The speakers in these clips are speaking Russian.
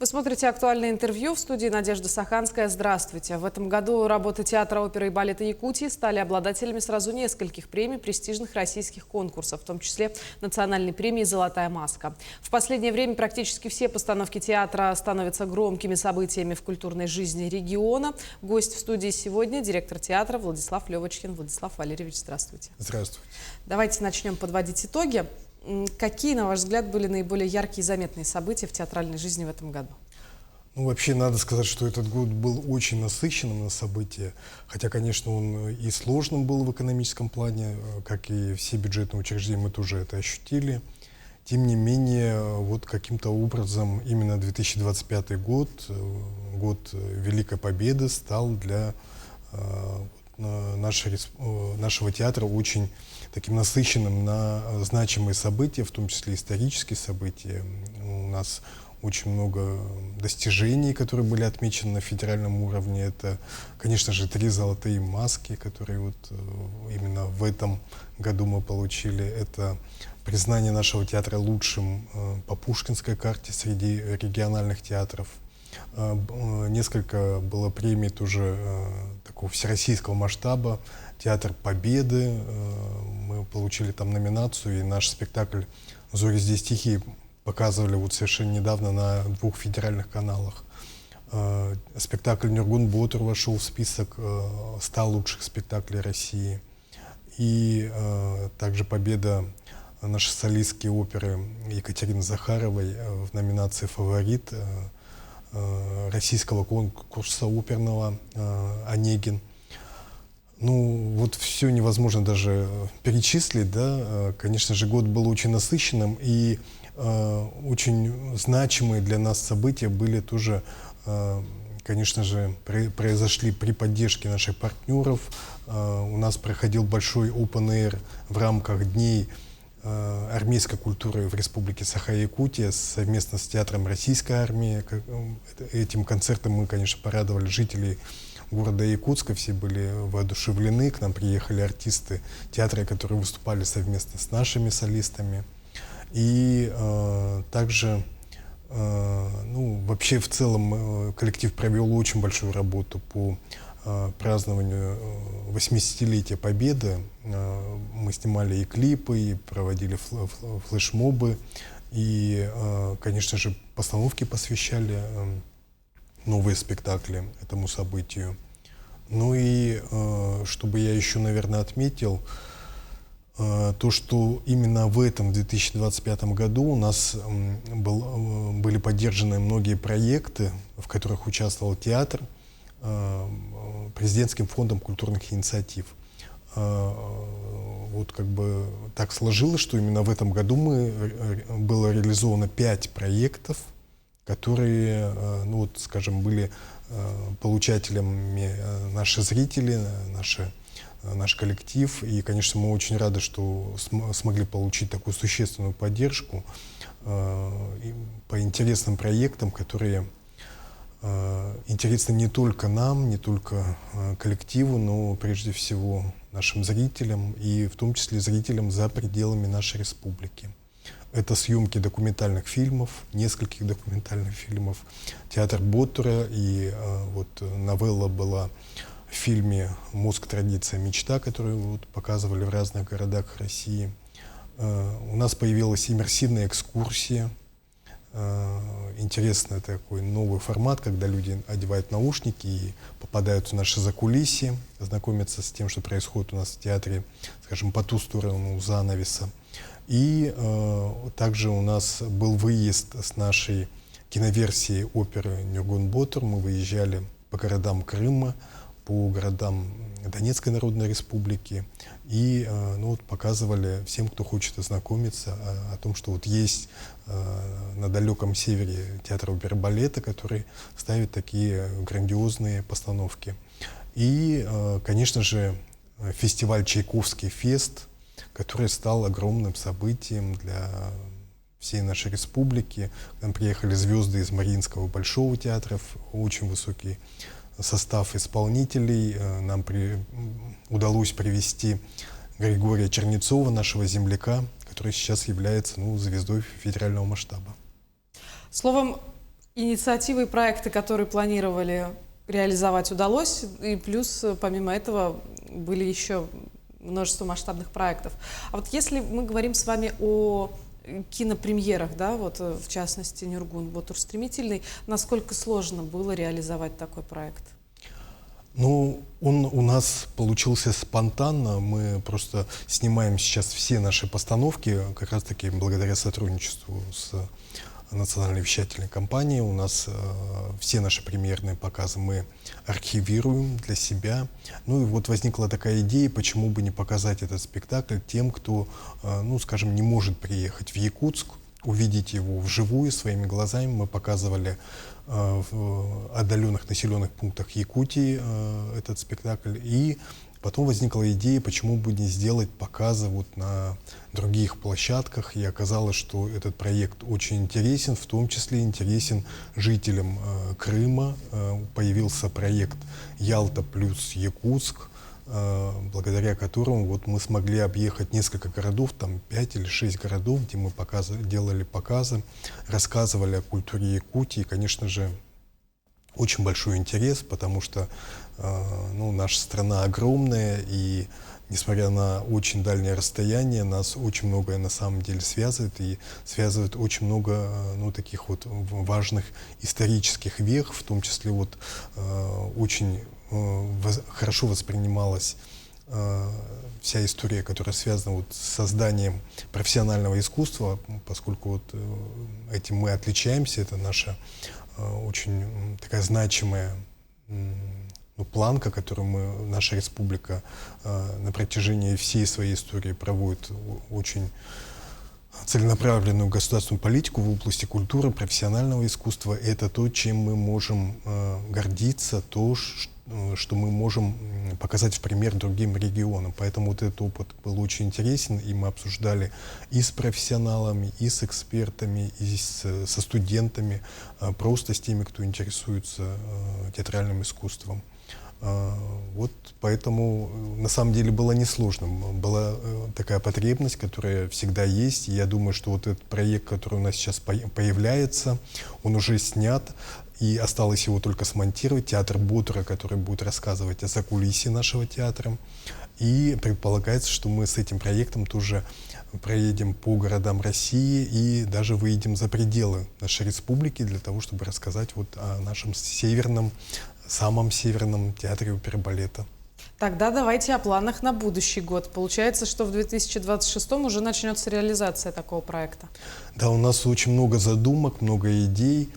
Вы смотрите «Актуальное интервью», в студии Надежда Саханская. Здравствуйте. В этом году работы Театра оперы и балета Якутии стали обладателями сразу нескольких премий престижных российских конкурсов, в том числе национальной премии «Золотая маска». В последнее время практически все постановки театра становятся громкими событиями в культурной жизни региона. Гость в студии сегодня – директор театра Владислав Левочкин. Владислав Валерьевич, здравствуйте. Здравствуйте. Давайте начнем подводить итоги. Какие, на ваш взгляд, были наиболее яркие и заметные события в театральной жизни в этом году? Ну, вообще, надо сказать, что этот год был очень насыщенным на события. Хотя, конечно, он и сложным был в экономическом плане, как и все бюджетные учреждения, мы тоже это ощутили. Тем не менее, вот каким-то образом именно 2025 год, год Великой Победы, стал для нашего театра очень таким насыщенным на значимые события, в том числе исторические события. У нас очень много достижений, которые были отмечены на федеральном уровне. Это, конечно же, 3 золотые маски, которые вот именно в этом году мы получили. Это признание нашего театра лучшим по Пушкинской карте среди региональных театров. Несколько было премий тоже такого всероссийского масштаба. Театр Победы. Мы получили там номинацию, и наш спектакль «Зори здесь стихии» показывали вот совершенно недавно на 2 федеральных каналах. Спектакль «Нюргун Ботур» вошел в список 100 лучших спектаклей России. И также победа нашей солистки оперы Екатерины Захаровой в номинации «Фаворит» российского конкурса оперного «Онегин». Ну, вот все невозможно даже перечислить, да. Конечно же, год был очень насыщенным, и очень значимые для нас события были тоже, конечно же, произошли при поддержке наших партнеров. У нас проходил большой Open Air в рамках Дней армейской культуры в Республике Саха-Якутия совместно с Театром Российской армии. Этим концертом мы, конечно, порадовали жителей города Якутска, все были воодушевлены, к нам приехали артисты театра, которые выступали совместно с нашими солистами. И также, ну, вообще в целом коллектив провел очень большую работу по празднованию 80-летия Победы. Мы снимали и клипы, и проводили флешмобы, и, конечно же, постановки посвящали новые спектакли этому событию. Ну и чтобы я еще, наверное, отметил, то, что именно в этом 2025 году у нас были поддержаны многие проекты, в которых участвовал театр, президентским фондом культурных инициатив. Вот как бы так сложилось, что именно в этом году было реализовано 5 проектов, которые, ну вот, скажем, были получателями наши зрители, наш коллектив. И, конечно, мы очень рады, что смогли получить такую существенную поддержку по интересным проектам, которые интересны не только нам, не только коллективу, но прежде всего нашим зрителям, и в том числе зрителям за пределами нашей республики. Это съемки документальных фильмов, нескольких документальных фильмов, театр Ботура, и вот новелла была в фильме «Мозг. Традиция. Мечта», которую вот показывали в разных городах России. У нас появилась иммерсивная экскурсия, интересный такой новый формат, когда люди одевают наушники и попадают в наши закулисье, знакомятся с тем, что происходит у нас в театре, скажем, по ту сторону занавеса. И также у нас был выезд с нашей киноверсии оперы «Нюргун Ботур». Мы выезжали по городам Крыма, по городам Донецкой Народной Республики и ну, вот, показывали всем, кто хочет ознакомиться, о том, что вот есть на далеком севере театр оперы и балета, который ставит такие грандиозные постановки. И, конечно же, фестиваль «Чайковский фест», который стал огромным событием для всей нашей республики. К нам приехали звезды из Мариинского Большого театра, очень высокий состав исполнителей. Нам удалось привести Григория Чернецова, нашего земляка, который сейчас является звездой федерального масштаба. Словом, Инициативы и проекты, которые планировали реализовать, удалось, и плюс, помимо этого, были еще множество масштабных проектов. А вот если мы говорим с вами о кинопремьерах, да, вот в частности Нюргун Ботур Стремительный, насколько сложно было реализовать такой проект? Ну, он у нас получился спонтанно. Мы просто снимаем сейчас все наши постановки, как раз-таки благодаря сотрудничеству с национальной вещательной компанией. У нас все наши премьерные показы мы архивируем для себя. Ну и вот возникла такая идея, почему бы не показать этот спектакль тем, кто, ну, скажем, не может приехать в Якутск, увидеть его вживую, своими глазами. Мы показывали в отдаленных населенных пунктах Якутии этот спектакль. И потом возникла идея, почему бы не сделать показы вот на других площадках. И оказалось, что этот проект очень интересен, в том числе интересен жителям Крыма. Появился проект «Ялта плюс Якутск», благодаря которому вот мы смогли объехать несколько городов, там 5 или 6 городов, где мы делали показы, рассказывали о культуре Якутии. И, конечно же, очень большой интерес, потому что ну, наша страна огромная, и несмотря на очень дальнее расстояние, нас очень многое на самом деле связывает, и связывает очень много ну, таких вот важных исторических вех, в том числе вот очень хорошо воспринималась вся история, которая связана вот с созданием профессионального искусства, поскольку вот этим мы отличаемся, это наша очень такая значимая ну, планка, которую наша республика на протяжении всей своей истории проводит очень целенаправленную государственную политику в области культуры, профессионального искусства. Это то, чем мы можем гордиться, то, что мы можем показать в пример другим регионам. Поэтому вот этот опыт был очень интересен, и мы обсуждали и с профессионалами, и с экспертами, и со студентами, просто с теми, кто интересуется театральным искусством. Вот поэтому на самом деле было несложно. Была такая потребность, которая всегда есть. И я думаю, что вот этот проект, который у нас сейчас появляется, он уже снят, и осталось его только смонтировать. Театр Ботура, который будет рассказывать о закулисье нашего театра. И предполагается, что мы с этим проектом тоже проедем по городам России и даже выедем за пределы нашей республики для того, чтобы рассказать вот о нашем самом северном театре оперы и балета. Тогда давайте о планах на будущий год. Получается, что в 2026 уже начнется реализация такого проекта. Да, у нас очень много задумок, много идей.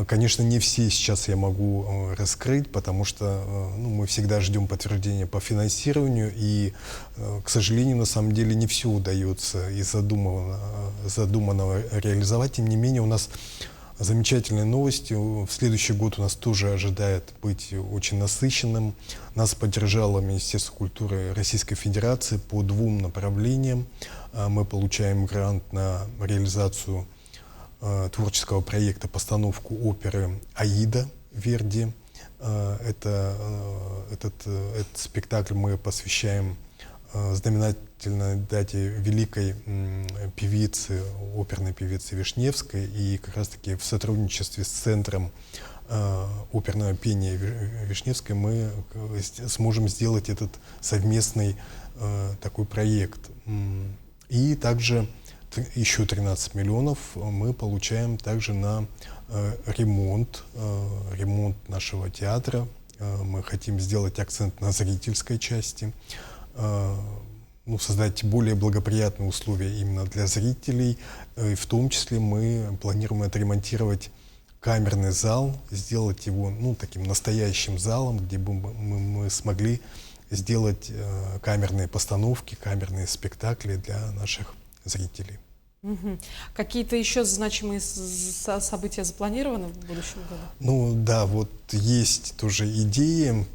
Конечно, не все сейчас я могу раскрыть, потому что ну, мы всегда ждем подтверждения по финансированию, и, к сожалению, на самом деле не все удается из задуманного реализовать. Тем не менее, у нас замечательные новости. В следующий год у нас тоже ожидает быть очень насыщенным. Нас поддержало Министерство культуры Российской Федерации по 2 направлениям. Мы получаем грант на реализацию творческого проекта, постановку оперы «Аида» Верди. Этот спектакль мы посвящаем знаменательной дате великой певицы, оперной певицы Вишневской, и как раз-таки в сотрудничестве с Центром оперного пения Вишневской мы сможем сделать этот совместный такой проект. И также еще 13 миллионов мы получаем также на ремонт нашего театра. Мы хотим сделать акцент на зрительской части, ну, создать более благоприятные условия именно для зрителей. И в том числе мы планируем отремонтировать камерный зал, сделать его ну, таким настоящим залом, где бы мы смогли сделать камерные постановки, камерные спектакли для наших зрителей. Угу. Какие-то еще значимые события запланированы в будущем году? Ну да, вот есть тоже идеи.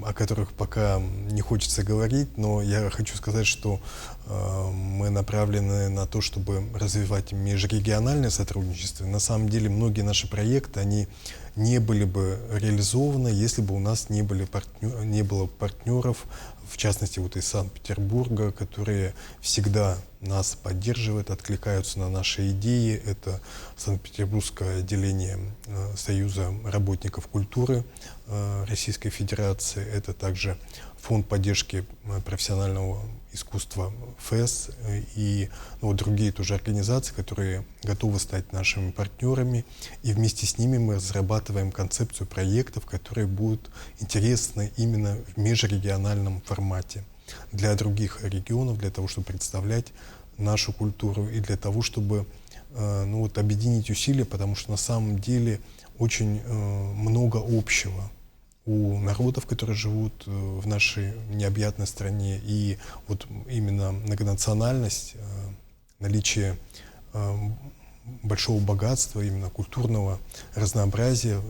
о которых пока не хочется говорить, но я хочу сказать, что мы направлены на то, чтобы развивать межрегиональное сотрудничество. На самом деле многие наши проекты, они не были бы реализованы, если бы у нас не было партнеров, в частности, вот из Санкт-Петербурга, которые всегда нас поддерживают, откликаются на наши идеи. Это Санкт-Петербургское отделение Союза работников культуры Российской Федерации. Это также фонд поддержки профессионального искусства ФЭС и другие тоже организации, которые готовы стать нашими партнерами. И вместе с ними мы разрабатываем концепцию проектов, которые будут интересны именно в межрегиональном формате для других регионов, для того, чтобы представлять нашу культуру и для того, чтобы объединить усилия, потому что на самом деле очень много общего у народов, которые живут в нашей необъятной стране. И вот именно многонациональность, наличие большого богатства, именно культурного разнообразия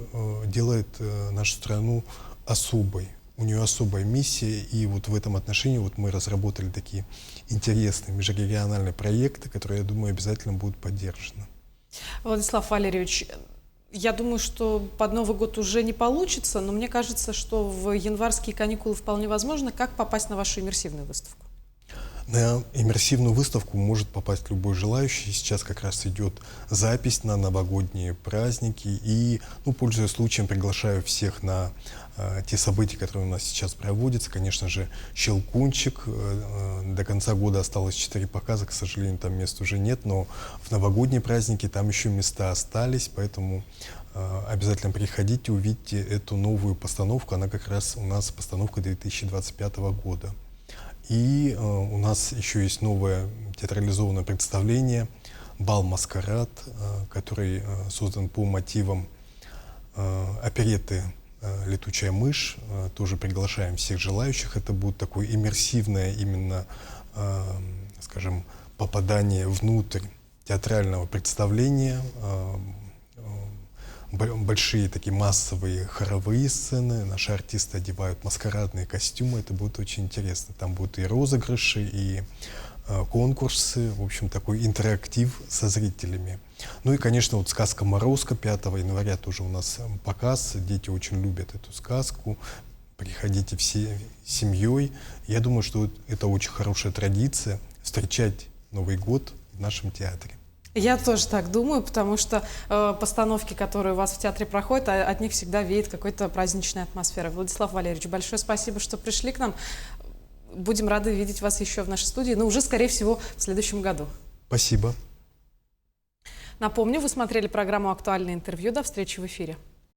делает нашу страну особой. У нее особая миссия, и вот в этом отношении вот мы разработали такие интересные межрегиональные проекты, которые, я думаю, обязательно будут поддержаны. Владислав Валерьевич, я думаю, что под Новый год уже не получится, но мне кажется, что в январские каникулы вполне возможно. Как попасть на вашу иммерсивную выставку? На иммерсивную выставку может попасть любой желающий. Сейчас как раз идет запись на новогодние праздники. И, пользуясь случаем, приглашаю всех на те события, которые у нас сейчас проводятся. Конечно же, «Щелкунчик». До конца года осталось 4 показа. К сожалению, там мест уже нет. Но в новогодние праздники там еще места остались. Поэтому обязательно приходите, увидите эту новую постановку. Она как раз у нас постановка 2025 года. И у нас еще есть новое театрализованное представление «Бал-маскарад», который создан по мотивам оперетты «Летучая мышь». Тоже приглашаем всех желающих. Это будет такое иммерсивное именно, скажем, попадание внутрь театрального представления. Большие такие массовые хоровые сцены. Наши артисты одевают маскарадные костюмы. Это будет очень интересно. Там будут и розыгрыши, и конкурсы. В общем, такой интерактив со зрителями. Ну и, конечно, вот сказка «Морозко» 5 января тоже у нас показ. Дети очень любят эту сказку. Приходите все семьей. Я думаю, что это очень хорошая традиция встречать Новый год в нашем театре. Я тоже так думаю, потому что постановки, которые у вас в театре проходят, от них всегда веет какой-то праздничная атмосфера. Владислав Валерьевич, большое спасибо, что пришли к нам. Будем рады видеть вас еще в нашей студии, но уже, скорее всего, в следующем году. Спасибо. Напомню, вы смотрели программу «Актуальное интервью». До встречи в эфире.